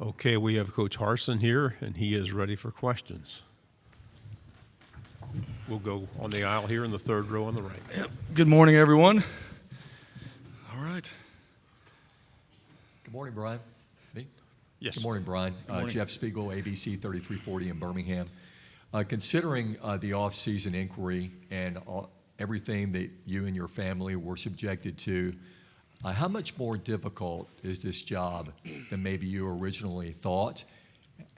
Okay, we have Coach Harsin here, and he is ready for questions. We'll go on the aisle here in the third row on the right. Yep. Good morning, everyone. All right. Good morning, Bryan. Me? Yes. Good morning, Bryan. Good morning. Jeff Spiegel, ABC 3340 in Birmingham. Considering the off-season inquiry and everything that you and your family were subjected to, how much more difficult is this job than maybe you originally thought?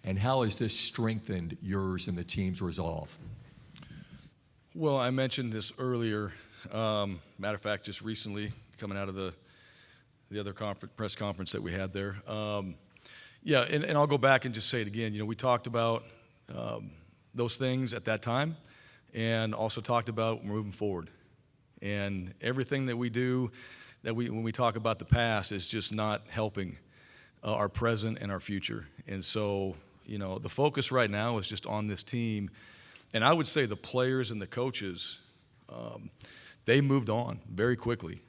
And how has this strengthened yours and the team's resolve? Well, I mentioned this earlier. Matter of fact, just recently, coming out of the other press conference that we had there. Yeah, and I'll go back and just say it again. You know, we talked about those things at that time, and also talked about moving forward. And everything that we do, when we talk about the past, is just not helping our present and our future. And so, you know, the focus right now is just on this team. And I would say the players and the coaches, they moved on very quickly,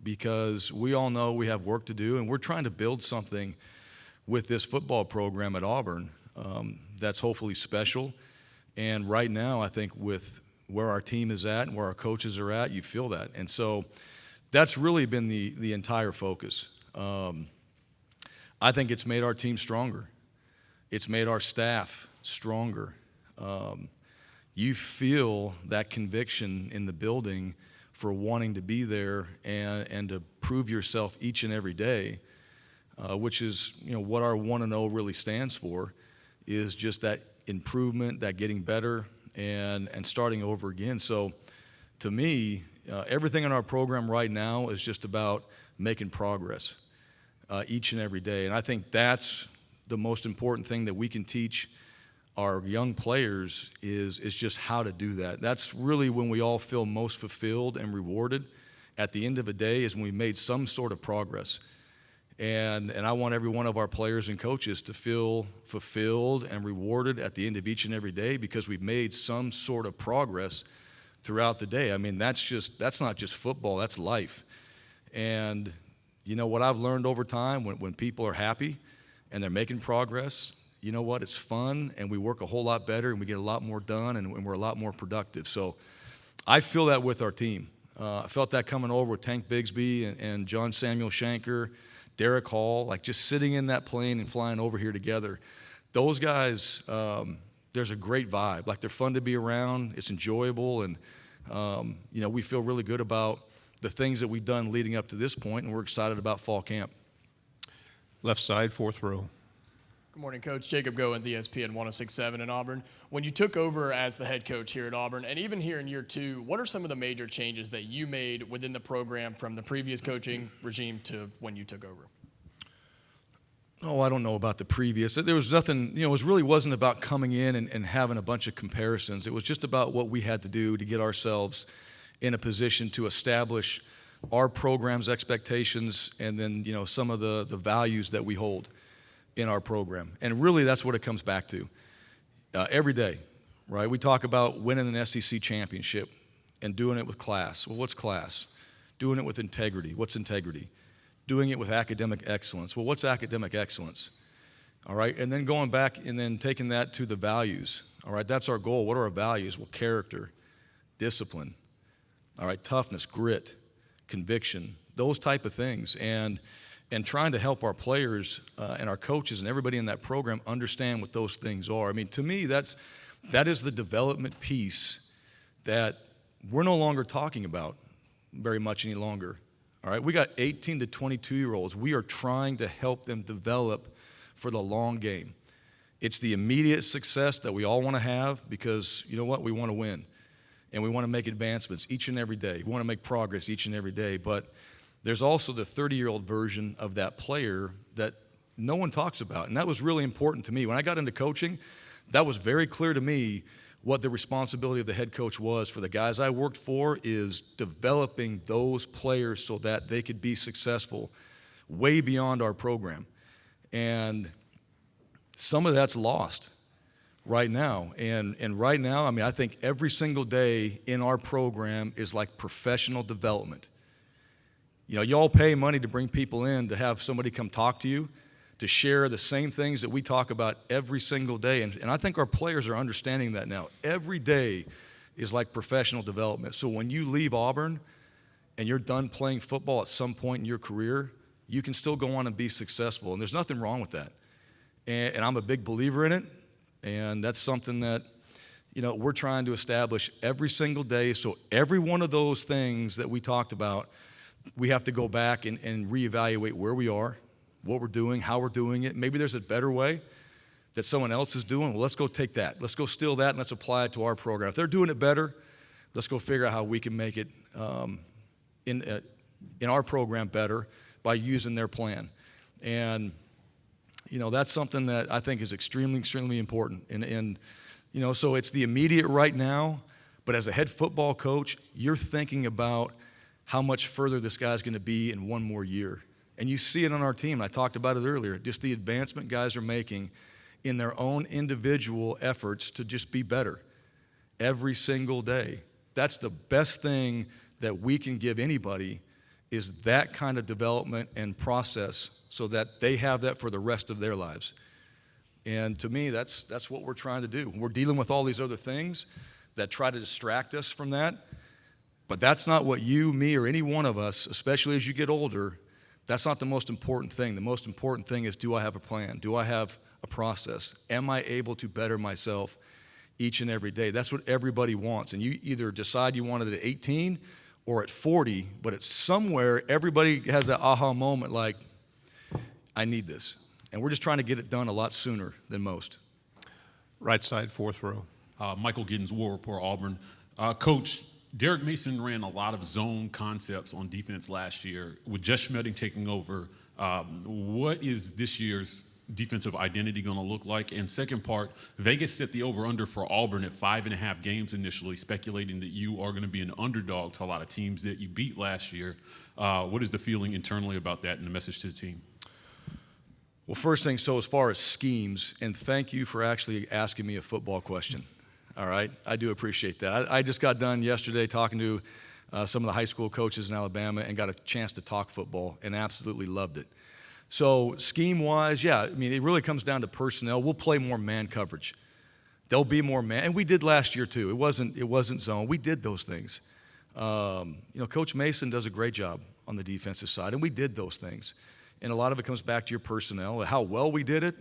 because we all know we have work to do, and we're trying to build something with this football program at Auburn that's hopefully special. And right now, I think with where our team is at and where our coaches are at, you feel that. And so that's really been the entire focus. I think it's made our team stronger. It's made our staff stronger. You feel that conviction in the building for wanting to be there and to prove yourself each and every day, which is, you know, what our 1-0 really stands for, is just that improvement, that getting better, and starting over again. So to me, everything in our program right now is just about making progress each and every day. And I think that's the most important thing that we can teach our young players is just how to do that. That's really when we all feel most fulfilled and rewarded at the end of the day, is when we made some sort of progress. And I want every one of our players and coaches to feel fulfilled and rewarded at the end of each and every day, because we've made some sort of progress throughout the day. I mean, that's not just football, that's life. And you know what I've learned over time, when people are happy and they're making progress, you know what, it's fun, and we work a whole lot better, and we get a lot more done, and we're a lot more productive. So I feel that with our team. I felt that coming over with Tank Bigsby and John Samuel Shanker, Derek Hall, like just sitting in that plane and flying over here together. Those guys, there's a great vibe. Like, they're fun to be around. It's enjoyable, and you know, we feel really good about the things that we've done leading up to this point, and we're excited about fall camp. Left side, fourth row. Good morning, Coach. Jacob Goins, ESPN 106.7 in Auburn. When you took over as the head coach here at Auburn, and even here in year 2, what are some of the major changes that you made within the program from the previous coaching regime to when you took over? Oh, I don't know about the previous. There was nothing, you know, it really wasn't about coming in and having a bunch of comparisons. It was just about what we had to do to get ourselves in a position to establish our program's expectations, and then, you know, some of the values that we hold in our program. And really, that's what it comes back to every day, right? We talk about winning an SEC championship and doing it with class. Well, what's class? Doing it with integrity. What's integrity? Doing it with academic excellence. Well, what's academic excellence? All right, and then going back and then taking that to the values. All right, that's our goal. What are our values? Well, character, discipline, all right, toughness, grit, conviction, those type of things. And trying to help our players and our coaches and everybody in that program understand what those things are. I mean, to me, that is the development piece that we're no longer talking about very much any longer. All right, we got 18 to 22-year-olds. We are trying to help them develop for the long game. It's the immediate success that we all want to have, because, you know what, we want to win. And we want to make advancements each and every day. We want to make progress each and every day. But there's also the 30-year-old version of that player that no one talks about. And that was really important to me. When I got into coaching, that was very clear to me what the responsibility of the head coach was for the guys I worked for, is developing those players so that they could be successful way beyond our program. And some of that's lost right now. And right now, I mean, I think every single day in our program is like professional development. You know, you all pay money to bring people in to have somebody come talk to you, to share the same things that we talk about every single day. And I think our players are understanding that now. Every day is like professional development. So when you leave Auburn and you're done playing football at some point in your career, you can still go on and be successful. And there's nothing wrong with that. And I'm a big believer in it. And that's something that, we're trying to establish every single day. So every one of those things that we talked about, we have to go back and reevaluate where we are, what we're doing, how we're doing it. Maybe there's a better way that someone else is doing. Well, let's go take that. Let's go steal that and let's apply it to our program. If they're doing it better, let's go figure out how we can make it in our program better by using their plan. And, that's something that I think is extremely, extremely important. And so it's the immediate right now, but as a head football coach, you're thinking about how much further this guy's going to be in one more year. And you see it on our team. I talked about it earlier, just the advancement guys are making in their own individual efforts to just be better every single day. That's the best thing that we can give anybody, is that kind of development and process so that they have that for the rest of their lives. And to me, that's what we're trying to do. We're dealing with all these other things that try to distract us from that, but that's not what you, me, or any one of us, especially as you get older, that's not the most important thing. The most important thing is, do I have a plan? Do I have a process? Am I able to better myself each and every day? That's what everybody wants. And you either decide you want it at 18 or at 40, but it's somewhere everybody has that aha moment like, I need this. And we're just trying to get it done a lot sooner than most. Right side, fourth row. Michael Giddens, War Report, Auburn. Coach, Derek Mason ran a lot of zone concepts on defense last year. With Jeff Schmedding taking over, what is this year's defensive identity going to look like? And second part, Vegas set the over-under for Auburn at 5.5 games initially, speculating that you are going to be an underdog to a lot of teams that you beat last year. What is the feeling internally about that and the message to the team? Well, first thing, so as far as schemes, and thank you for actually asking me a football question. All right, I do appreciate that. I just got done yesterday talking to some of the high school coaches in Alabama and got a chance to talk football and absolutely loved it. So scheme-wise, yeah, I mean, it really comes down to personnel. We'll play more man coverage. There'll be more man, and we did last year too. It wasn't zone. We did those things. Coach Mason does a great job on the defensive side, and we did those things. And a lot of it comes back to your personnel, how well we did it.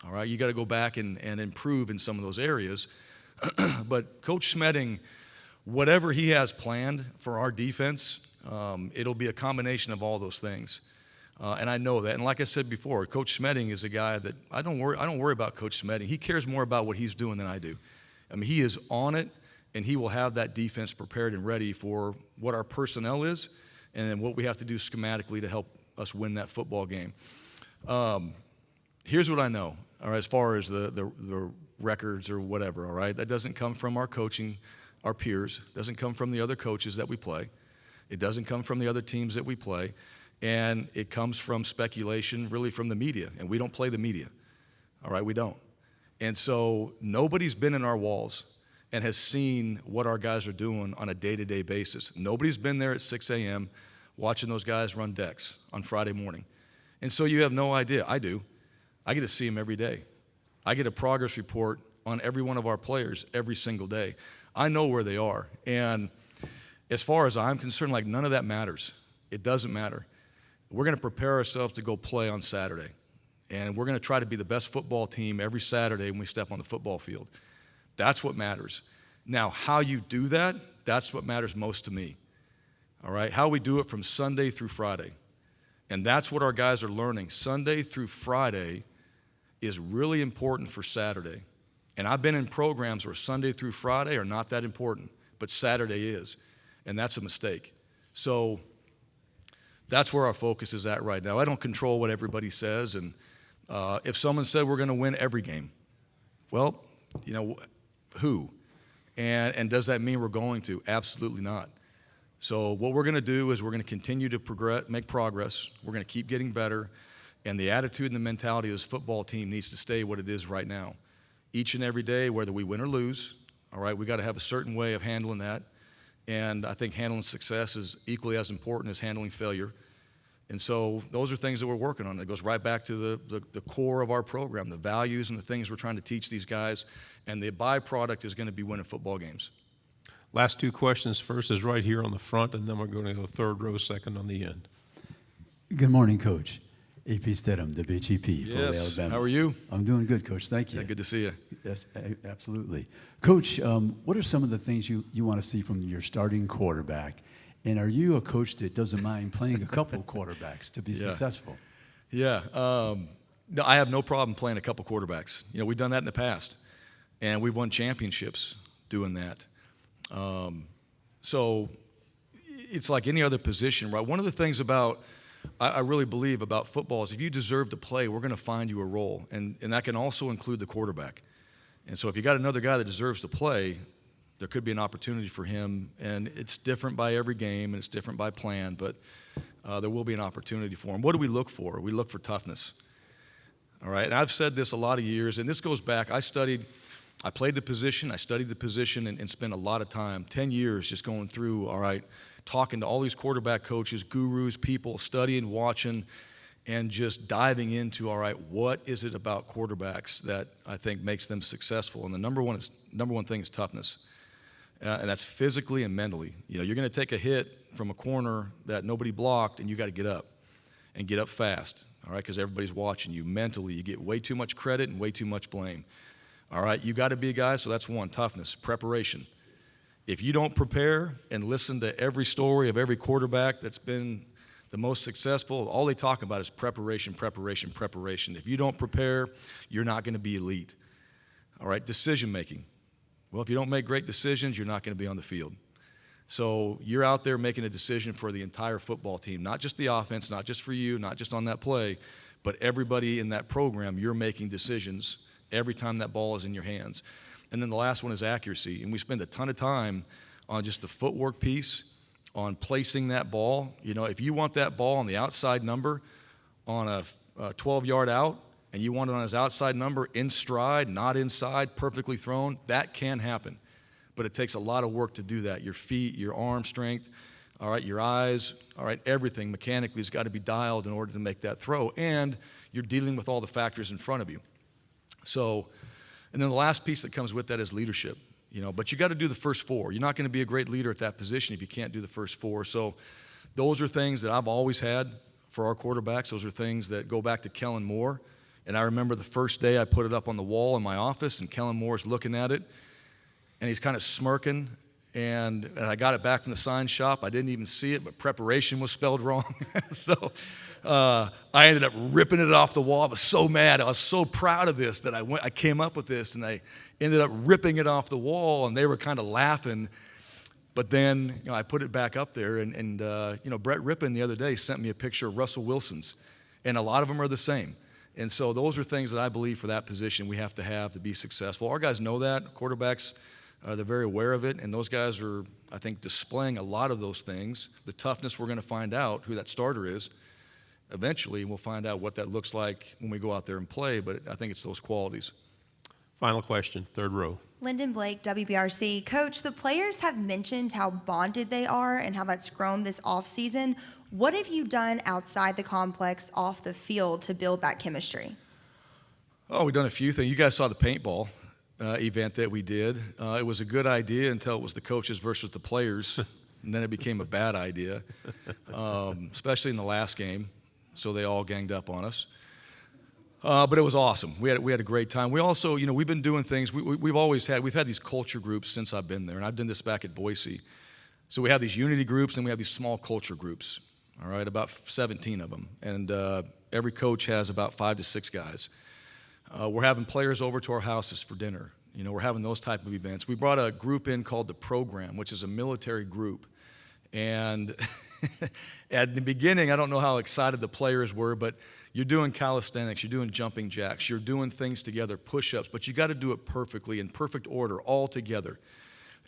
All right, you got to go back and improve in some of those areas. But Coach Schmedding, whatever he has planned for our defense, it'll be a combination of all those things. And I know that. And like I said before, Coach Schmedding is a guy that I don't worry about Coach Schmedding. He cares more about what he's doing than I do. I mean, he is on it, and he will have that defense prepared and ready for what our personnel is and then what we have to do schematically to help us win that football game. Here's what I know, all right, as far as the records or whatever, all right? That doesn't come from our coaching, our peers. Doesn't come from the other coaches that we play. It doesn't come from the other teams that we play. And it comes from speculation, really from the media. And we don't play the media, all right? We don't. And so nobody's been in our walls and has seen what our guys are doing on a day-to-day basis. Nobody's been there at 6 a.m. watching those guys run decks on Friday morning. And so you have no idea. I do. I get to see them every day. I get a progress report on every one of our players every single day. I know where they are. And as far as I'm concerned, like, none of that matters. It doesn't matter. We're going to prepare ourselves to go play on Saturday. And we're going to try to be the best football team every Saturday when we step on the football field. That's what matters. Now, how you do that, that's what matters most to me. All right? How we do it from Sunday through Friday. And that's what our guys are learning. Sunday through Friday is really important for Saturday. And I've been in programs where Sunday through Friday are not that important, but Saturday is. And that's a mistake. So that's where our focus is at right now. I don't control what everybody says. And if someone said we're going to win every game, well, who? And does that mean we're going to? Absolutely not. So what we're going to do is we're going to continue to make progress. We're going to keep getting better. And the attitude and the mentality of this football team needs to stay what it is right now. Each and every day, whether we win or lose, all right, we got to have a certain way of handling that. And I think handling success is equally as important as handling failure. And so those are things that we're working on. It goes right back to the core of our program, the values and the things we're trying to teach these guys. And the byproduct is going to be winning football games. Last two questions. First is right here on the front, and then we're going to go third row, second on the end. Good morning, Coach. AP Stedham, WGP, Florida, Yes. Alabama. How are you? I'm doing good, Coach. Thank you. Yeah, good to see you. Yes, absolutely. Coach, what are some of the things you want to see from your starting quarterback? And are you a coach that doesn't mind playing a couple quarterbacks to be successful? Yeah. No, I have no problem playing a couple quarterbacks. We've done that in the past, and we've won championships doing that. So it's like any other position, right? One of the things I really believe about football is if you deserve to play, we're going to find you a role, and that can also include the quarterback. And so if you got another guy that deserves to play, there could be an opportunity for him, and it's different by every game, and it's different by plan, but there will be an opportunity for him. What do we look for? We look for toughness, all right? And I've said this a lot of years, and this goes back. I played the position, I studied the position, and spent a lot of time, 10 years just going through, all right, talking to all these quarterback coaches, gurus, people, studying, watching, and just diving into, all right, what is it about quarterbacks that I think makes them successful? And the number one thing is toughness. And that's physically and mentally. You're going to take a hit from a corner that nobody blocked, and you got to get up and get up fast, all right, because everybody's watching you. Mentally, you get way too much credit and way too much blame. All right, you got to be a guy, so that's one, toughness, preparation. If you don't prepare and listen to every story of every quarterback that's been the most successful, all they talk about is preparation, preparation, preparation. If you don't prepare, you're not going to be elite. All right, decision making. Well, if you don't make great decisions, you're not going to be on the field. So you're out there making a decision for the entire football team, not just the offense, not just for you, not just on that play, but everybody in that program, you're making decisions every time that ball is in your hands. And then the last one is accuracy. And we spend a ton of time on just the footwork piece, on placing that ball. If you want that ball on the outside number on a 12-yard out, and you want it on his outside number in stride, not inside, perfectly thrown, that can happen. But it takes a lot of work to do that. Your feet, your arm strength, all right, your eyes, all right, everything mechanically has got to be dialed in order to make that throw. And you're dealing with all the factors in front of you. So, and then the last piece that comes with that is leadership. But you got to do the first four. You're not going to be a great leader at that position if you can't do the first four. So those are things that I've always had for our quarterbacks. Those are things that go back to Kellen Moore. And I remember the first day I put it up on the wall in my office, and Kellen Moore's looking at it, and he's kind of smirking. And I got it back from the sign shop. I didn't even see it, but preparation was spelled wrong. So I ended up ripping it off the wall. I was so mad. I was so proud of this that I came up with this, and I ended up ripping it off the wall, and they were kind of laughing. But then I put it back up there, and Brett Rippon the other day sent me a picture of Russell Wilson's, and a lot of them are the same. And so those are things that I believe for that position we have to be successful. Our guys know that. Quarterbacks, they're very aware of it, and those guys are, I think, displaying a lot of those things. The toughness, we're going to find out who that starter is. Eventually, we'll find out what that looks like when we go out there and play, but I think it's those qualities. Final question, third row. Lyndon Blake, WBRC. Coach, the players have mentioned how bonded they are and how that's grown this offseason. What have you done outside the complex, off the field, to build that chemistry? Oh, we've done a few things. You guys saw the paintball event that we did. It was a good idea until it was the coaches versus the players, and then it became a bad idea, especially in the last game. So they all ganged up on us. But it was awesome. We had a great time. We also, we've been doing things. We've had these culture groups since I've been there, and I've done this back at Boise. So we have these unity groups, and we have these small culture groups. All right, about 17 of them, and every coach has about 5 to 6 guys. We're having players over to our houses for dinner. We're having those type of events. We brought a group in called the Program, which is a military group, and at the beginning, I don't know how excited the players were, but you're doing calisthenics, you're doing jumping jacks, you're doing things together, push-ups, but you got to do it perfectly, in perfect order, all together.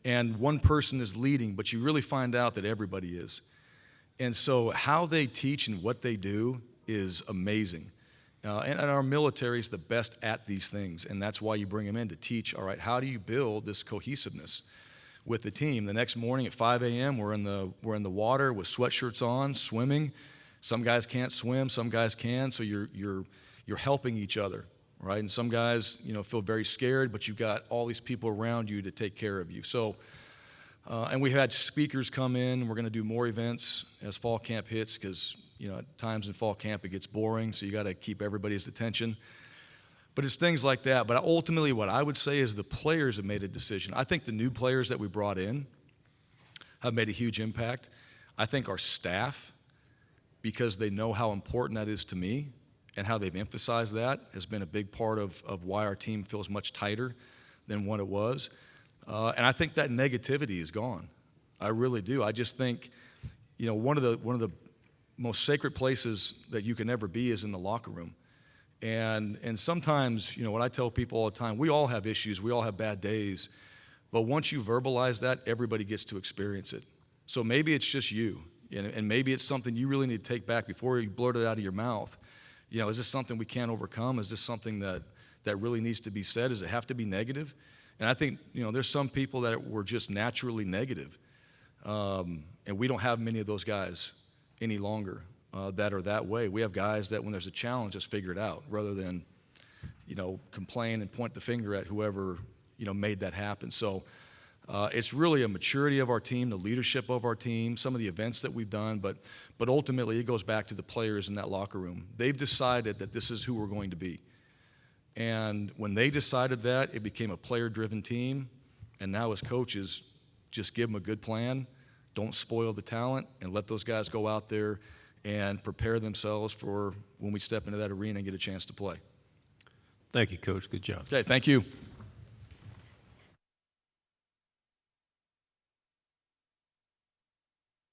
And one person is leading, but you really find out that everybody is. And so how they teach and what they do is amazing. And our military is the best at these things, and that's why you bring them in to teach, all right, how do you build this cohesiveness with the team? The next morning at 5 a.m., we're in the water with sweatshirts on, swimming, Some guys can't swim, some guys can, so you're helping each other, right? And some guys, feel very scared, but you've got all these people around you to take care of you. So, and we had speakers come in. We're going to do more events as fall camp hits because, at times in fall camp it gets boring, so you got to keep everybody's attention. But it's things like that. But ultimately what I would say is the players have made a decision. I think the new players that we brought in have made a huge impact. I think our staff, because they know how important that is to me and how they've emphasized that, has been a big part of why our team feels much tighter than what it was. And I think that negativity is gone. I really do. I just think, one of the most sacred places that you can ever be is in the locker room. And sometimes, what I tell people all the time, we all have issues, we all have bad days, but once you verbalize that, everybody gets to experience it. So maybe it's just you, and maybe it's something you really need to take back before you blurt it out of your mouth. Is this something we can't overcome? Is this something that really needs to be said? Does it have to be negative? And I think, there's some people that were just naturally negative, and we don't have many of those guys any longer that are that way. We have guys that when there's a challenge, just figure it out rather than, complain and point the finger at whoever, made that happen. So it's really a maturity of our team, the leadership of our team, some of the events that we've done, but ultimately it goes back to the players in that locker room. They've decided that this is who we're going to be. And when they decided that, it became a player-driven team. And now as coaches, just give them a good plan, don't spoil the talent, and let those guys go out there and prepare themselves for when we step into that arena and get a chance to play. Thank you, Coach. Good job. Okay, thank you.